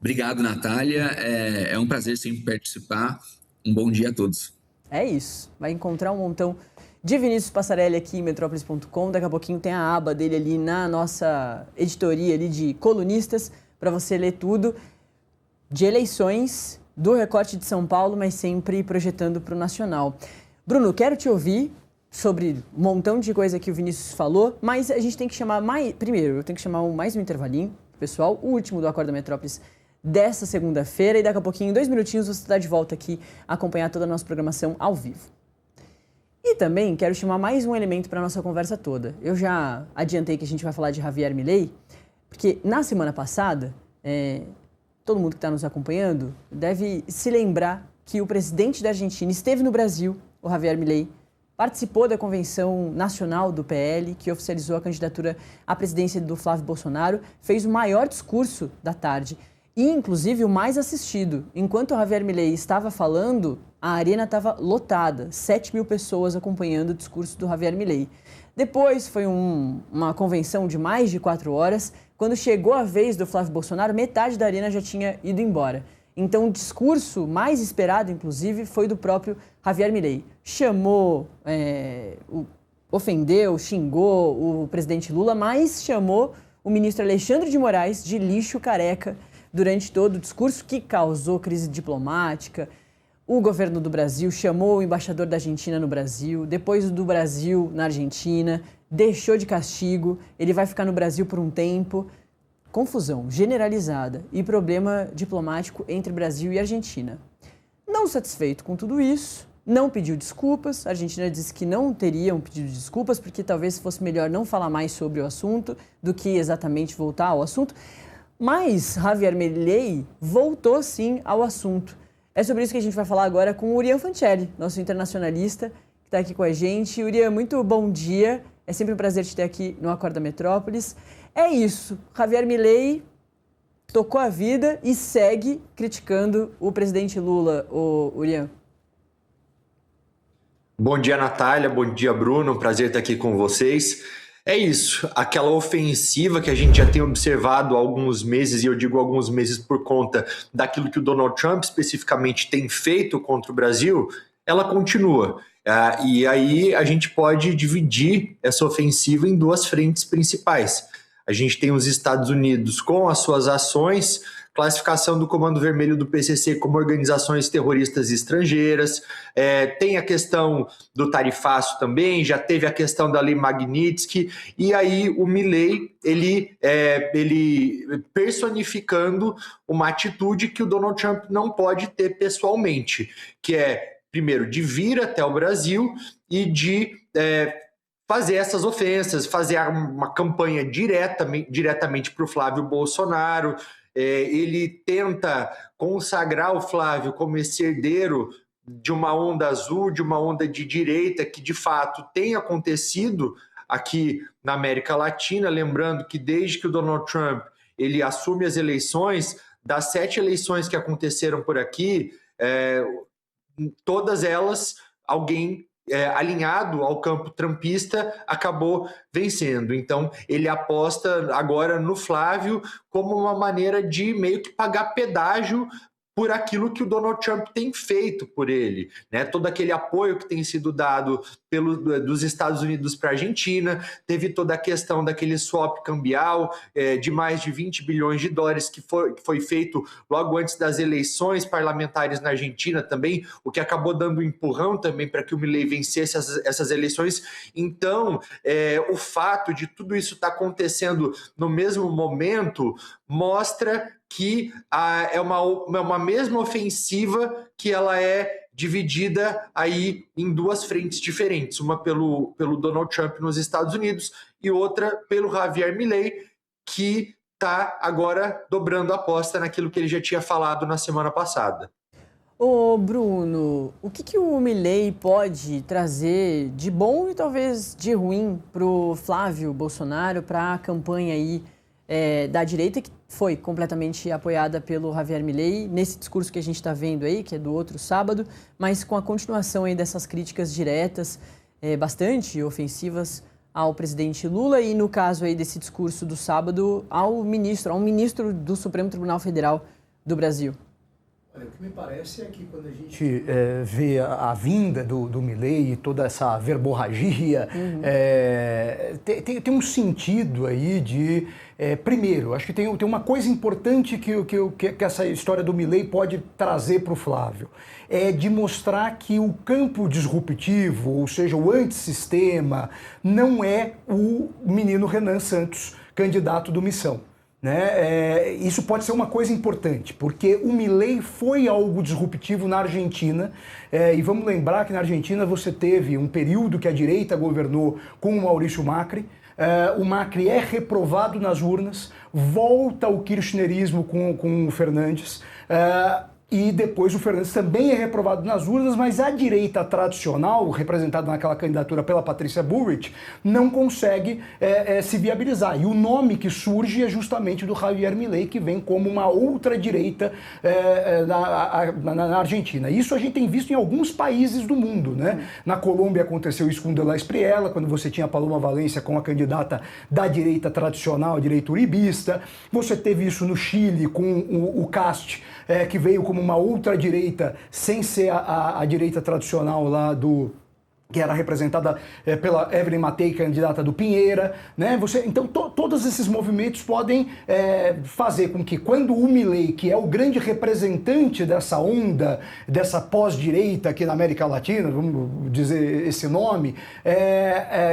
Obrigado, Natália. É um prazer sempre participar. Um bom dia a todos. É isso. Vai encontrar um montão de Vinícius Passarelli aqui em Metrópolis.com. Daqui a pouquinho tem a aba dele ali na nossa editoria ali de colunistas para você ler tudo de eleições do recorte de São Paulo, mas sempre projetando para o nacional. Bruno, quero te ouvir sobre um montão de coisa que o Vinícius falou, mas a gente tem que chamar mais... Primeiro, eu tenho que chamar mais um intervalinho, pessoal, o último do Acorda Metrópolis dessa segunda-feira, e daqui a pouquinho, em 2 minutinhos, você está de volta aqui a acompanhar toda a nossa programação ao vivo. E também quero chamar mais um elemento para a nossa conversa toda. Eu já adiantei que a gente vai falar de Javier Milei, porque na semana passada, todo mundo que está nos acompanhando deve se lembrar que o presidente da Argentina esteve no Brasil, o Javier Milei, participou da convenção nacional do PL, que oficializou a candidatura à presidência do Flávio Bolsonaro, fez o maior discurso da tarde e, inclusive, o mais assistido. Enquanto o Javier Milei estava falando, a arena estava lotada, 7.000 pessoas acompanhando o discurso do Javier Milei. Depois foi uma convenção de mais de 4 horas. Quando chegou a vez do Flávio Bolsonaro, metade da arena já tinha ido embora. Então, o discurso mais esperado, inclusive, foi do próprio Javier Milei. Chamou, ofendeu, xingou o presidente Lula, mas chamou o ministro Alexandre de Moraes de lixo careca durante todo o discurso, que causou crise diplomática. O governo do Brasil chamou o embaixador da Argentina no Brasil, depois do Brasil na Argentina, deixou de castigo, ele vai ficar no Brasil por um tempo. Confusão generalizada e problema diplomático entre Brasil e Argentina. Não satisfeito com tudo isso, não pediu desculpas. A Argentina disse que não teria um pedido de desculpas, porque talvez fosse melhor não falar mais sobre o assunto do que exatamente voltar ao assunto. Mas Javier Milei voltou sim ao assunto. É sobre isso que a gente vai falar agora com o Urian Fancelli, nosso internacionalista, que está aqui com a gente. Urian, muito bom dia. É sempre um prazer te ter aqui no Acorda Metrópolis. É isso. Javier Milei tocou a vida e segue criticando o presidente Lula, o Urian. Bom dia, Natália. Bom dia, Bruno. Prazer estar aqui com vocês. É isso. Aquela ofensiva que a gente já tem observado há alguns meses, e eu digo alguns meses por conta daquilo que o Donald Trump especificamente tem feito contra o Brasil, ela continua. E aí a gente pode dividir essa ofensiva em 2 frentes principais. A gente tem os Estados Unidos com as suas ações, classificação do Comando Vermelho do PCC como organizações terroristas estrangeiras, tem a questão do tarifaço também, já teve a questão da Lei Magnitsky, e aí o Milei, ele personificando uma atitude que o Donald Trump não pode ter pessoalmente, que é, primeiro, de vir até o Brasil e de fazer essas ofensas, fazer uma campanha diretamente para o Flávio Bolsonaro. Ele tenta consagrar o Flávio como esse herdeiro de uma onda azul, de uma onda de direita, que de fato tem acontecido aqui na América Latina. Lembrando que desde que o Donald Trump ele assume as eleições, das 7 eleições que aconteceram por aqui, todas elas, alguém alinhado ao campo trumpista acabou vencendo. Então, ele aposta agora no Flávio como uma maneira de meio que pagar pedágio por aquilo que o Donald Trump tem feito por ele, né? Todo aquele apoio que tem sido dado dos Estados Unidos para a Argentina, teve toda a questão daquele swap cambial de mais de 20 bilhões de dólares que foi feito logo antes das eleições parlamentares na Argentina também, o que acabou dando um empurrão também para que o Milei vencesse essas eleições. Então, o fato de tudo isso estar acontecendo no mesmo momento mostra que é uma mesma ofensiva que ela é dividida aí em 2 frentes diferentes, uma pelo Donald Trump nos Estados Unidos e outra pelo Javier Milei, que está agora dobrando a aposta naquilo que ele já tinha falado na semana passada. Ô Bruno, o que o Milei pode trazer de bom e talvez de ruim para o Flávio Bolsonaro, para a campanha aí da direita, que foi completamente apoiada pelo Javier Milei, nesse discurso que a gente está vendo aí, que é do outro sábado, mas com a continuação aí dessas críticas diretas, bastante ofensivas ao presidente Lula e, no caso aí desse discurso do sábado, a um ministro do Supremo Tribunal Federal, do Brasil? Olha, o que me parece é que quando a gente vê a vinda do Milei e toda essa verborragia, tem um sentido aí de... primeiro, acho que tem uma coisa importante que essa história do Milei pode trazer para o Flávio, é de mostrar que o campo disruptivo, ou seja, o antissistema, não é o menino Renan Santos, candidato do Missão. Né? Isso pode ser uma coisa importante, porque o Milei foi algo disruptivo na Argentina, e vamos lembrar que na Argentina você teve um período que a direita governou com o Maurício Macri. O Macri é reprovado nas urnas, volta ao kirchnerismo com o Fernandes, e depois o Fernandes também é reprovado nas urnas, mas a direita tradicional, representada naquela candidatura pela Patrícia Bullrich, não consegue se viabilizar. E o nome que surge é justamente do Javier Milei, que vem como uma outra direita na Argentina. Isso a gente tem visto em alguns países do mundo, né? Na Colômbia aconteceu isso com Delá Espriella, quando você tinha a Paloma Valencia como a candidata da direita tradicional, a direita uribista. Você teve isso no Chile com o Cast, que veio como uma outra direita, sem ser a direita tradicional lá que era representada pela Evelyn Matei, candidata do Pinheira, né? Então, todos esses movimentos podem fazer com que, quando o Milei, que é o grande representante dessa onda, dessa pós-direita aqui na América Latina, vamos dizer esse nome,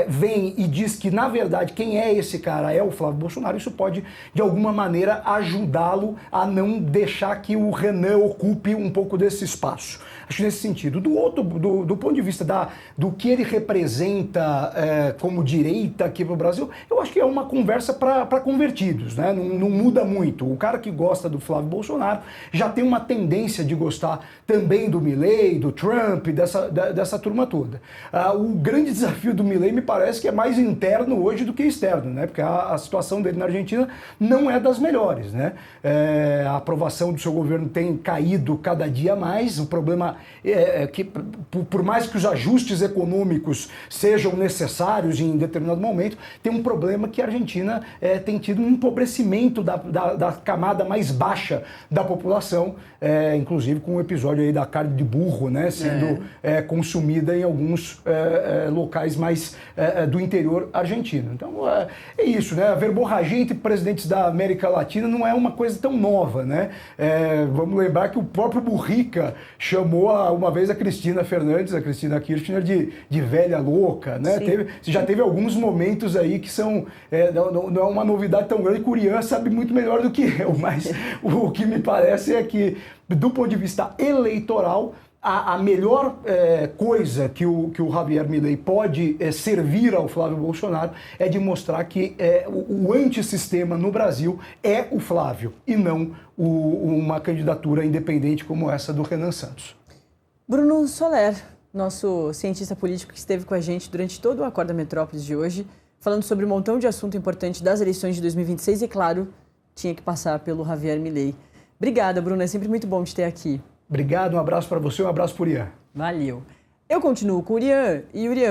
vem e diz que, na verdade, quem é esse cara é o Flávio Bolsonaro, isso pode, de alguma maneira, ajudá-lo a não deixar que o Renan ocupe um pouco desse espaço. Acho nesse sentido. Do ponto de vista do que ele representa como direita aqui para o Brasil, eu acho que é uma conversa para convertidos, né? Não muda muito. O cara que gosta do Flávio Bolsonaro já tem uma tendência de gostar também do Milei, do Trump, dessa turma toda. O grande desafio do Milei me parece que é mais interno hoje do que externo, né? Porque a situação dele na Argentina não é das melhores, né? A aprovação do seu governo tem caído cada dia mais. O problema é que, por mais que os ajustes econômicos sejam necessários em determinado momento, tem um problema que a Argentina tem tido um empobrecimento da camada mais baixa da população, inclusive com o episódio aí da carne de burro, né, sendo consumida em alguns locais mais do interior argentino. Então é isso, né? A verborragia entre presidentes da América Latina não é uma coisa tão nova, né? Vamos lembrar que o próprio Mujica chamou uma vez a Cristina Fernandes, a Cristina Kirchner, de velha louca, né? Já teve alguns momentos aí que são, não é uma novidade tão grande, que o Urian sabe muito melhor do que eu, mas o que me parece é que, do ponto de vista eleitoral, a melhor coisa que o Javier Milei pode servir ao Flávio Bolsonaro é de mostrar que o antissistema no Brasil é o Flávio e não uma candidatura independente como essa do Renan Santos. Bruno Soler, nosso cientista político que esteve com a gente durante todo o Acorda Metrópolis de hoje, falando sobre um montão de assunto importante das eleições de 2026 e, claro, tinha que passar pelo Javier Milei. Obrigada, Bruno, é sempre muito bom te ter aqui. Obrigado, um abraço para você, um abraço para o Urian. Valeu. Eu continuo com o Urian, e Urian,